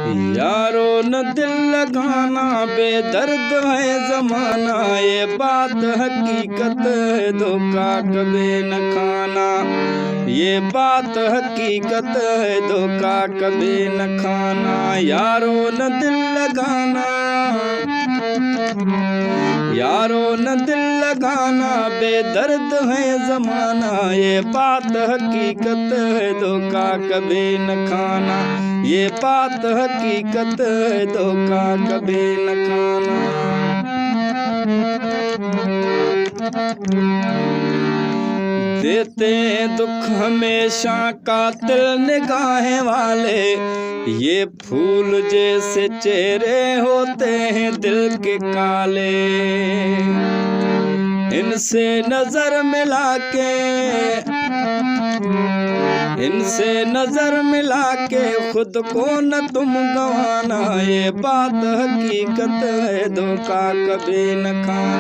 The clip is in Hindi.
यारो न दिल लगाना, बेदर्द है जमाना, ये बात हकीकत है, धोखा कभी न खाना। ये बात हकीकत है, धोखा कभी न खाना। यारो न दिल लगाना, यारो न दिल लगाना, बेदर्द है जमाना, ये बात हकीकत है, धोखा कभी न खाना। ये बात हकीकत है, धोखा कभी न खाना। देते दुख हमेशा कातिल निगाहें वाले, ये फूल जैसे चेहरे होते हैं दिल के काले। इनसे नजर मिला के, इनसे नजर मिला के खुद को न तुम गंवाना। ये बात हकीकत है, धोखा कभी न खाना।